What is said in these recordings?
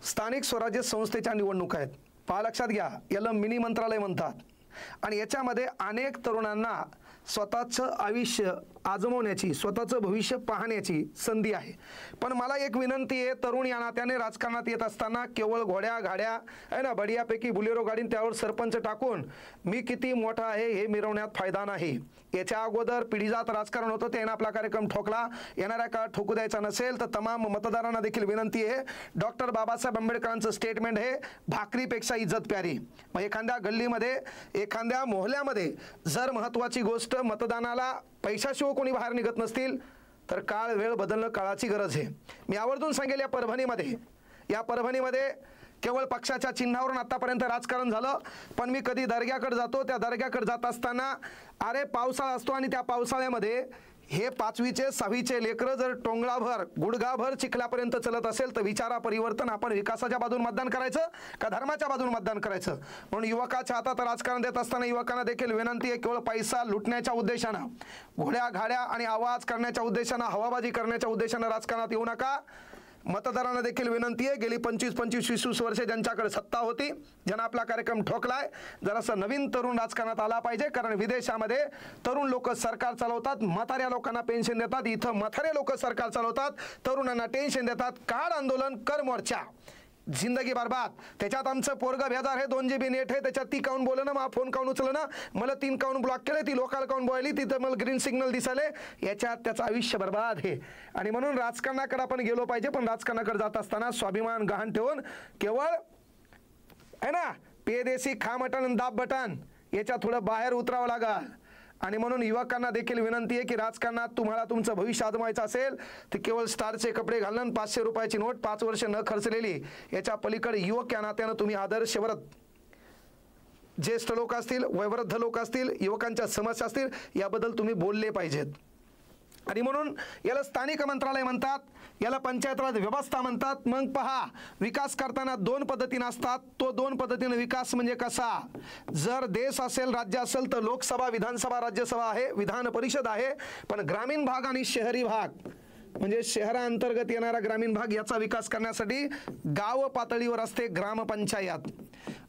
स्थानिक स्वराज्य संस्थेच्या निवडणुका आहेत. पहा, लक्षात घ्या, याला मिनी मंत्रालय म्हणतात आणि याच्यामध्ये अनेक तरुणांना स्वतःचं आयुष्य आजमवण्याची, स्वतःचं भविष्य पाहण्याची संधी आहे. पण मला एक विनंती आहे, तरुण या नात्याने राजकारणात येत असताना केवळ घोड्या गाड्या आहे ना, बढियापैकी बुलेरो गाडीन त्यावर सरपंच टाकून मी किती मोठा आहे हे मिरवण्यात फायदा नाही. याच्या अगोदर पिढीजात राजकारण होतं, त्याने आपला कार्यक्रम ठोकला. येणाऱ्या काळात ठोकू द्यायचा नसेल तर तमाम मतदारांना देखील विनंती आहे, डॉक्टर बाबासाहेब आंबेडकरांचं स्टेटमेंट हे भाकरीपेक्षा इज्जत प्यारी. मग एखाद्या गल्लीमध्ये, एखाद्या मोहल्ल्यामध्ये जर महत्त्वाची गोष्ट मतदानाला पैशाशिवाय कोणी बाहेर निघत नसतील तर काळ वेळ बदलणं काळाची गरज आहे. मी आवर्जून सांगेल, या परभणीमध्ये केवळ पक्षाच्या चिन्हावरून आतापर्यंत राजकारण झालं. पण मी कधी दर्ग्याकडे जातो, त्या दर्ग्याकडे जात असताना अरे पावसाळा असतो आणि त्या पावसाळ्यामध्ये हे 5वीचे 6वीचे लेकरं जर टोंगळाभर गुडघाभर चिखलापर्यंत चलत असेल तर विचारा परिवर्तन, आपण विकासाच्या बाजून मतदान करायचं का धर्माच्या बाजून मतदान करायचं. म्हणून युवकाच्या हातात राजकारण देत असताना युवकांना देखील विनंती आहे, केवळ पैसा लुटण्याच्या उद्देशानं, घोड्या घाड्या आणि आवाज करण्याच्या उद्देशानं, हवाबाजी करण्याच्या उद्देशानं राजकारणात येऊ नका. मतदारांना देखील विनंती आहे, गेली 25-20 वर्षे ज्यांच्याकडे सत्ता होती, ज्यांना आपला कार्यक्रम ठोकलाय, जरासं नवीन तरुण राजकारणात आला पाहिजे. कारण विदेशामध्ये तरुण लोक सरकार चालवतात, म्हाताऱ्या लोकांना पेन्शन देतात. इथं म्हातारे लोक सरकार चालवतात, तरुणांना टेन्शन देतात. काढ आंदोलन, कर मोर्चा, जिंदगी बरबाद. त्याच्यात आमचं पोरग बेजार आहे, 2 GB नेट आहे, त्याच्यात ती काऊन बोल ना, मला फोन काऊन उचल ना, मला 3 काऊन ब्लॉक केले, ती लोकल काऊन बोलली, तिथं मला ग्रीन सिग्नल दिसाले. याच्यात त्याचं आयुष्य बरबाद आहे. आणि म्हणून राजकारणाकडे आपण गेलो पाहिजे, पण राजकारणाकडे जात असताना स्वाभिमान गहाण ठेवून केवळ आहे ना पेदेशी खा मटण दाब बटन याच्या थोडं बाहेर उतरावं लागेल. आणि म्हणून युवकांना देखील विनंती आहे की राजकारणात तुम्हाला तुमचं भविष्य आजमायचं असेल तर केवळ स्टारचे कपडे घालणं, 500 रुपयाची नोट, 5 वर्ष न खर्चलेली, याच्या पलीकडे युवक या नात्यानं तुम्ही आदर्शवरत, ज्येष्ठ लोक असतील, वयोवृद्ध लोक असतील, युवकांच्या समस्या असतील, याबद्दल तुम्ही बोलले पाहिजेत. आणि म्हणून याला स्थानिक मंत्रालय म्हणतात, याला पंचायत राज व्यवस्था म्हणतात. मग पहा, विकास करताना 2 पद्धतीने असतात. तो 2 पद्धतीने विकास म्हणजे कसा, जर देश असेल, राज्य असेल तर लोकसभा, विधानसभा, राज्यसभा आहे, विधान परिषद आहे. पण ग्रामीण भाग आणि शहरी भाग म्हणजे शहरांतर्गत येणारा ग्रामीण भाग, याचा विकास करण्यासाठी गाव पातळीवर असते ग्रामपंचायत.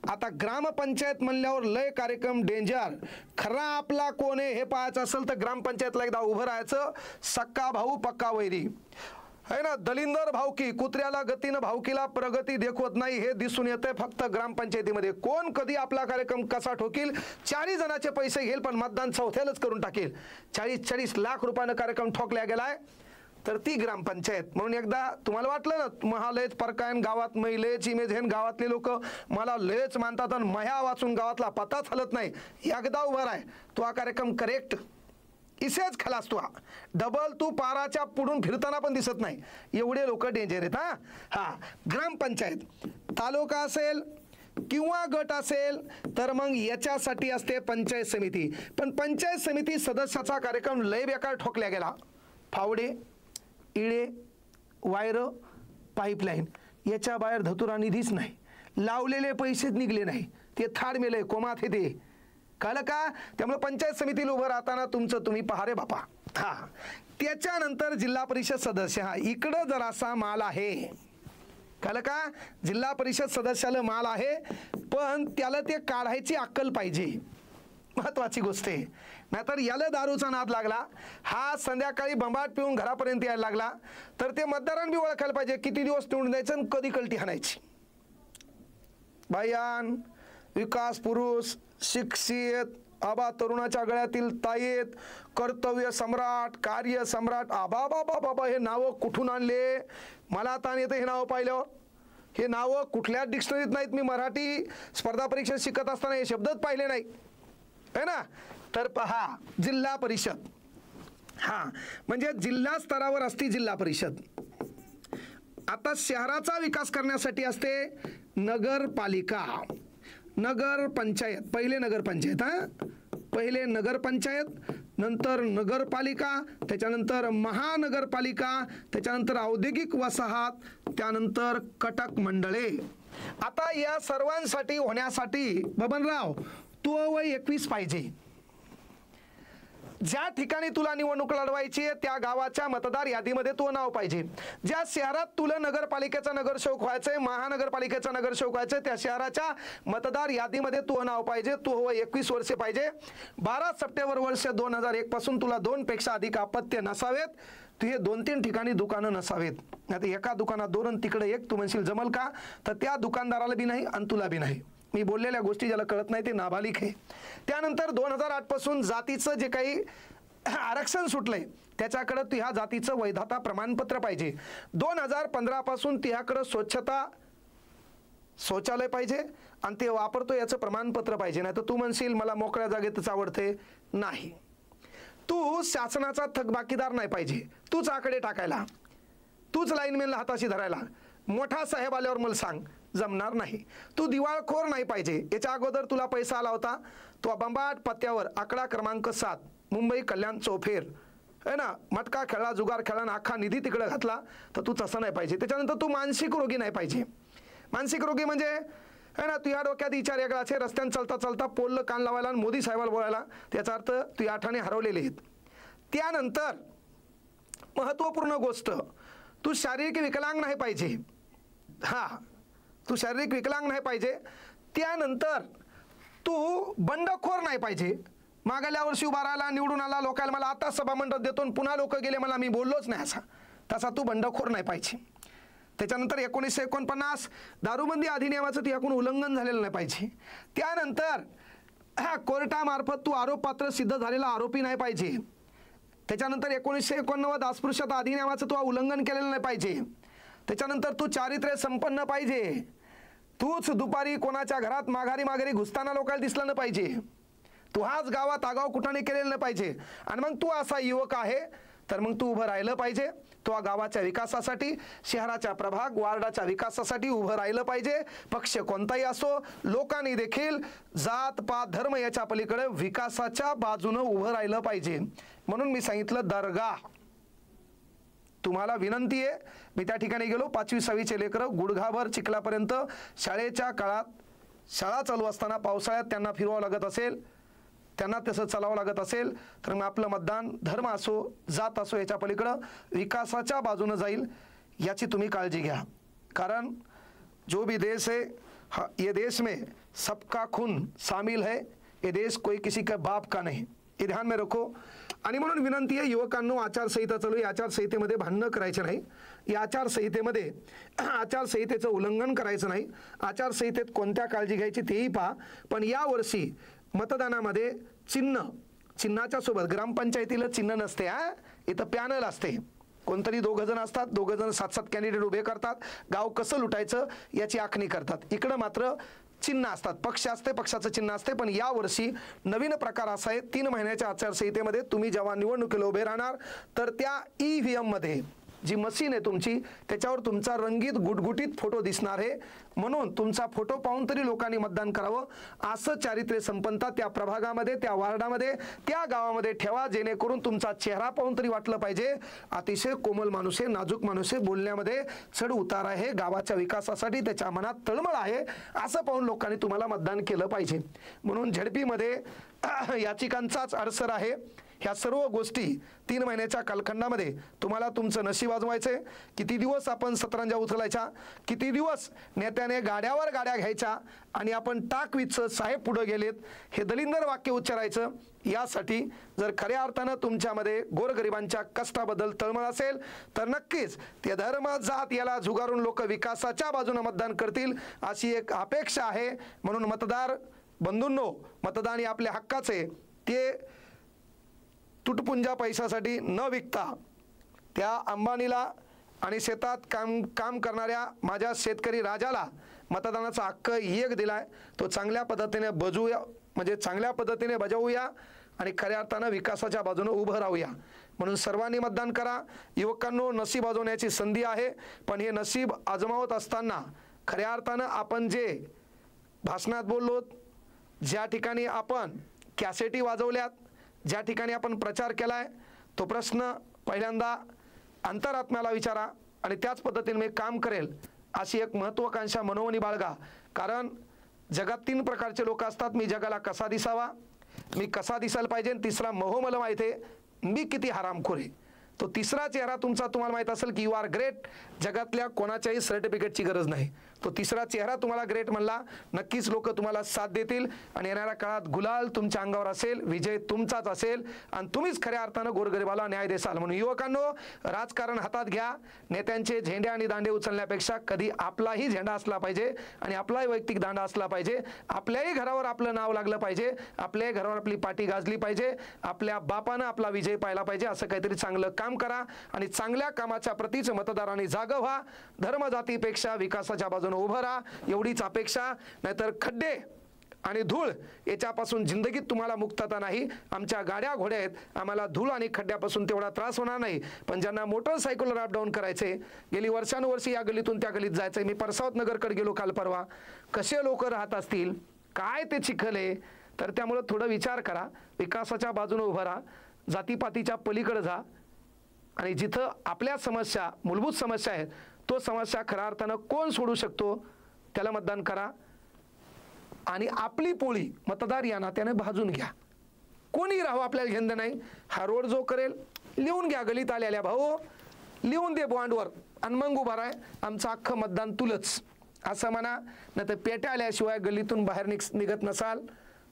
आता ग्रामपंचायत म्हणल्यावर लय कार्यक्रम डेंजर. खरा आपला कोण आहे हे पाहायचं असेल तर ग्रामपंचायतला एकदा उभं राहायचं. सक्का भाऊ पक्का वैरी है ना, दलिंदर भावकी, कुत्र्याला गतीनं भावकीला प्रगती देखवत नाही, हे दिसून येतंय फक्त ग्रामपंचायतीमध्ये. कोण कधी आपला कार्यक्रम कसा ठोकील, 40 जणांचे पैसे घेईल पण मतदान चौथ्यालाच करून टाकेल. 40-40 लाख रुपयानं कार्यक्रम ठोकल्या गेलाय तर ती ग्रामपंचायत. म्हणून एकदा तुम्हाला वाटलं ना महा लयच परकायन गावात, मै लयच इमेज आहे, गावातले लोक मला लयच मानतात आणि मह्या वाचून गावातला पताच हलत नाही, एकदा उभा आहे तो हा कार्यक्रम करेक्ट इसेच खलास. तू डबल तू पाराच्या पुढून फिरताना पण दिसत नाही, एवढे लोक डेंजर आहेत. हा ग्रामपंचायत, तालुका असेल किंवा गट असेल तर मग याच्यासाठी असते पंचायत समिती. पण पंचायत समिती सदस्याचा कार्यक्रम लय बेकार ठोकल्या गेला. फावडे, इळे, वायरं, पाईपलाईन, याच्या बाहेर धतुरा निधीच नाही, लावलेले पैसेच निघले नाही, ते थाड मेलंय, कोमात हे ते कळलं का. त्यामुळे पंचायत समितीला उभं राहताना तुमचं तुम्ही पहा रे बापा. त्याच्यानंतर जिल्हा परिषद सदस्य, इकडं जरासा माल आहे, कळलं का. जिल्हा परिषद सदस्याला माल आहे पण त्याला ते काढायची अक्कल पाहिजे, महत्वाची गोष्ट आहे. नाहीतर याला दारूचा नाद लागला, हा संध्याकाळी बंबाट पिऊन घरापर्यंत यायला लागला तर ते मतदारांनी ओळखायला पाहिजे किती दिवस निवडून द्यायचं आणि कधी कलटी हाणायची. बायान, विकास पुरुष, शिक्षित, आबा तरुणाच्या गळ्यातील ताईत, कर्तव्य सम्राट, कार्य सम्राट, आबा बाबा बाबा, हे नावं कुठून आणले, मला ताण येतं हे नावं पाहिलं. हे नावं कुठल्याच डिक्शनरीत नाहीत. मी मराठी स्पर्धा परीक्षेत शिकत असताना हे शब्दच पाहिले नाही है ना. तर पहा, जिल्हा परिषद, म्हणजे जिल्हा स्तरावर असते जिल्हा परिषद. आता शहराचा विकास करण्यासाठी असते नगरपालिका, नगर पंचायत. पहिले नगरपंचायत, पहिले नगरपंचायत, नंतर नगरपालिका, त्याच्यानंतर महानगरपालिका, त्याच्यानंतर औद्योगिक वसाहत, त्यानंतर कटक मंडळे. आता या सर्वांसाठी होण्यासाठी बबनराव तो वय 21 पाहिजे. ज्या ठिकाणी तुला निवडणूक लढवायची आहे त्या गावाच्या मतदार यादीमध्ये तुझं नाव पाहिजे. ज्या शहरात तुला नगरपालिकेचा नगरसेवक व्हायचंय, महानगरपालिकेचा नगरसेवक व्हायचंय, त्या शहराच्या मतदार यादीमध्ये तुझं नाव पाहिजे. तू हवं 21 वर्षे पाहिजे. 12 सप्टेंबर वर्ष 2001 पासून तुला 2 पेक्षा अधिक अपत्य नसावेत. तू हे 2-3 ठिकाणी दुकानं नसावेत. आता एका दुकानात 2 आणि तिकडे 1 तू म्हणशील जमल का? तर त्या दुकानदाराला बी नाही आणि तुला बी नाही. मी बोललेल्या गोष्टी ज्याला कळत नाही ते नाबालिक आहे. त्यानंतर 2008 पासून जातीचं जे काही आरक्षण सुटलंय त्याच्याकडे तुझ्या जातीचं वैधता प्रमाणपत्र पाहिजे. 2015 पासून तुझ्याकडे स्वच्छता शौचालय पाहिजे आणि ते वापरतो याचं प्रमाणपत्र पाहिजे. नाही तर तू म्हणशील मला मोकळ्या जागेतच आवडते. नाही, तू शासनाचा थकबाकीदार नाही पाहिजे. तूच आकडे टाकायला, तूच लाईनमॅनला हाताशी धरायला. मोठा साहेब आल्यावर मला सांग, जमणार नाही. तू दिवाळखोर नाही पाहिजे. याच्या अगोदर तुला पैसा आला होता, तो बंबाट पत्त्यावर आकडा क्रमांक 7 मुंबई कल्याण चौफेर है ना, मटका खेळला, जुगार खेळला आणि अख्खा निधी तिकडे घातला, तर तू तसं नाही पाहिजे. त्याच्यानंतर तू मानसिक रोगी नाही पाहिजे. मानसिक रोगी म्हणजे है ना, तुझ्या डोक्यात विचार वेगळाच आहे. रस्त्यानं चालता चालता पोललं कान लावायला आणि मोदी साहेबाला बोलायला, त्याचा अर्थ तू या आठाने हरवलेले आहेत. त्यानंतर महत्त्वपूर्ण गोष्ट, तू शारीरिक विकलांग नाही पाहिजे. तू शारीरिक विकलांग नाही पाहिजे. त्यानंतर तू बंडखोर नाही पाहिजे. मागल्या वर्षी उभा राहिला, निवडून आला, लोकांना मला आता सभामंडप देतो आणि पुन्हा लोक गेले, मला मी बोललोच नाही असा, तसा तू बंडखोर नाही पाहिजे. त्याच्यानंतर 1949 दारूबंदी अधिनियमाचं त्याकडून उल्लंघन झालेलं नाही पाहिजे. त्यानंतर कोर्टामार्फत तू आरोपपात्र सिद्ध झालेला आरोपी नाही पाहिजे. त्याच्यानंतर 1989 अस्पृश्यता अधिनियमाचं तू उल्लंघन केलेलं नाही पाहिजे. त्याच्यानंतर तू चारित्र्य संपन्न पाहिजे. तूच दुपारी कोणाच्या घरात माघारी घुसताना लोकांना दिसलं नाही पाहिजे. तू हाच गावात आगाव कुठाने केलेलं नाही पाहिजे. आणि मग तू असा युवक आहे तर मग तू उभं राहिलं पाहिजे. तो गावाच्या विकासासाठी, शहराच्या प्रभाग वार्डाच्या विकासासाठी उभं राहिलं पाहिजे. पक्ष कोणताही असो, लोकांनी देखील जात पात धर्म याच्या पलीकडे विकासाच्या बाजूनं उभं राहिलं पाहिजे. म्हणून मी सांगितलं दर्गा. तुम्हाला विनंती आहे, मी त्या ठिकाणी गेलो, 5वी-6वीचे लेकरं गुडघाभर चिखलापर्यंत शाळेच्या काळात, शाळा चालू असताना पावसाळ्यात त्यांना फिरवावं लागत असेल, त्यांना तसं चालावं लागत असेल, तर मग आपलं मतदान धर्म असो जात असो याच्या पलीकडं विकासाच्या बाजूनं जाईल याची तुम्ही काळजी घ्या. कारण जो भी देश है, ये देश में सबका खून शामिल है. ये देश कोई किसी के बाप का नहीं, हे ध्यान में रखो. आणि म्हणून विनंती आहे युवकांनो, आचारसंहिता चालू आहे, आचारसंहितेमध्ये भांडणं करायचं नाही. या आचारसंहितेमध्ये आचारसंहितेचं उल्लंघन करायचं नाही. आचारसंहितेत कोणत्या काळजी घ्यायची तेही पहा. पण यावर्षी मतदानामध्ये चिन्हाच्या सोबत ग्रामपंचायतीला चिन्ह नसते. इथं पॅनल असते, कोणतरी 2 जण असतात, 2 जण 7-7 कॅन्डिडेट उभे करतात, गाव कसं लुटायचं याची आखणी करतात. इकडं मात्र चिन्ह असतात, पक्ष असते, पक्षाचं चिन्ह असते. पण यावर्षी नवीन प्रकार असा आहे, 3 महिन्याच्या आचारसंहितेमध्ये तुम्ही जेव्हा निवडणुकीला उभे राहणार तर त्या EVM मध्ये जी मशीन आहे तुमची, त्याच्यावर तुमचा रंगीत गुटगुटीत फोटो दिसणार आहे. म्हणून तुमचा फोटो पाहून तरी लोकांनी मतदान करावं. असं चारित्र्य संपन्नता त्या प्रभागामध्ये, त्या वार्डामध्ये, त्या गावामध्ये ठेवा, जेणेकरून तुमचा चेहरा पाहून तरी वाटलं पाहिजे अतिशय कोमल माणूस आहे, नाजूक माणूस आहे, बोलण्यामध्ये चढ उतार आहे, गावाच्या विकासासाठी त्याच्या मनात तळमळ आहे, असं पाहून लोकांनी तुम्हाला मतदान केलं पाहिजे. म्हणून झडपीमध्ये याचिकांचाच अडसर आहे. ह्या सर्व गोष्टी 3 महिन्याच्या कालखंडामध्ये तुम्हाला तुमचं नशीब आजमायचंय. किती दिवस आपण सतरंजा उचलायच्या, किती दिवस नेत्याने गाड्यावर गाड्या घ्यायच्या आणि आपण टाकवीचं साहेब पुढे गेलेत हे दलिंदर वाक्य उच्चारायचं. यासाठी जर खऱ्या अर्थानं तुमच्यामध्ये गोरगरिबांच्या कष्टाबद्दल तळमळ असेल तर नक्कीच ते धर्म जात याला झुगारून लोक विकासाच्या बाजूने मतदान करतील अशी एक अपेक्षा आहे. म्हणून मतदार बंधूंनो, मतदान हे आपल्या हक्काचे, ते तुटपुंजा पैशासाठी न विकता त्या अंबानीला आणि शेतात काम करणाऱ्या माझ्या शेतकरी राजाला मतदानाचा हक्क एक दिलाय, तो चांगल्या पद्धतीने बजवूया, म्हणजे चांगल्या पद्धतीने बजावूया आणि खऱ्या अर्थानं विकासाच्या बाजूने उभं राहूया. म्हणून सर्वांनी मतदान करा. युवकांनो, नशीब आजमावण्याची संधी आहे, पण हे नशीब आजमावत असताना खऱ्या अर्थानं आपण जे भाषणात बोललो, ज्या ठिकाणी आपण कॅसेटी वाजवल्यात, ज्या ठिकाणी आपण प्रचार केलाय, तो प्रश्न पहिल्यांदा अंतरात्म्याला विचारा आणि त्याच पद्धतीने मी काम करेल अशी एक महत्त्वाकांक्षा मनोमनी बाळगा. कारण जगात 3 प्रकारचे लोक असतात. मी जगाला कसा दिसावा, मी कसा दिसायला पाहिजे, तिसरा महो मला माहिती आहे मी किती हरामखोर आहे. तो तिसरा चेहरा तुमचा तुम्हाला माहित असेल की यू आर ग्रेट. जगातल्या कोणाच्याही सर्टिफिकेटची गरज नाही. तो तिसरा चेहरा तुम्हाला ग्रेट म्हणला, नक्कीच लोक तुम्हाला साथ देतील आणि येणाऱ्या काळात गुलाल तुमच्या अंगावर असेल, विजय तुमचाच असेल आणि तुम्हीच खऱ्या अर्थानं गोरगरिबाला न्याय देसाल. म्हणून युवकांनो, राजकारण हातात घ्या. नेत्यांचे झेंडे आणि दांडे उचलण्यापेक्षा कधी आपलाही झेंडा असला पाहिजे आणि आपलाही वैयक्तिक दांडा असला पाहिजे. आपल्याही घरावर आपलं नाव लागलं पाहिजे, आपल्याही घरावर आपली पाठी गाजली पाहिजे, आपल्या बापानं आपला विजय पाहिला पाहिजे. असं काहीतरी चांगलं काम करा आणि चांगल्या कामाच्या प्रतीच मतदारांनी जागं व्हा. धर्म जातीपेक्षा विकासाच्या बाजूने उभं राहा, एवढीच अपेक्षा. नाहीतर खड्डे आणि धूळ याच्यापासून जिंदगीत तुम्हाला मुक्तता नाही. आमच्या गाड्या घोड्या आहेत, आम्हाला धूळ आणि खड्ड्यापासून तेवढा त्रास होणार नाही. पण ज्यांना मोटरसायकलवर अप डाऊन करायचे, गेली वर्षानुवर्षी या गलीतून त्या गलीत जायचंय. मी परसावत नगरकडे गेलो काल परवा, कसे लोक राहत असतील, काय ते चिखल आहे. तर त्यामुळे थोडं विचार करा, विकासाच्या बाजूने उभं राहा, जातीपातीच्या पलीकडे जा आणि जिथं आपल्या समस्या, मूलभूत समस्या आहेत, तो समस्या खऱ्या अर्थानं कोण सोडू शकतो त्याला मतदान करा आणि आपली पोळी मतदार या नात्याने भाजून घ्या. कोणी राहो आपल्याला घेणं नाही. हा रोड जो करेल लिहून घ्या, गलीत आलेल्या भाऊ लिहून दे बॉन्डवर आणि मग उभा राह, आमचं अख्खं मतदान तुलच असं म्हणा. नाही तर पेट्या आल्याशिवाय गलीतून बाहेर निघत नसाल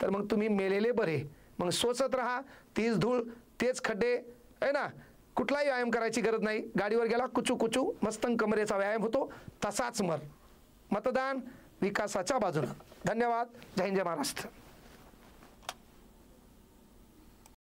तर मग तुम्ही मेलेले बरे. मग सोचत राहा, तीच धूळ तेच खड्डे आहे ना. कुठलाही व्यायाम करायची गरज नाही. गाडीवर गेला कुचू कुचू मस्तंग कमरेचा व्यायाम होतो, तसाच मर. मतदान विकासाच्या बाजूला. धन्यवाद. जय हिंद, जय महाराष्ट्र.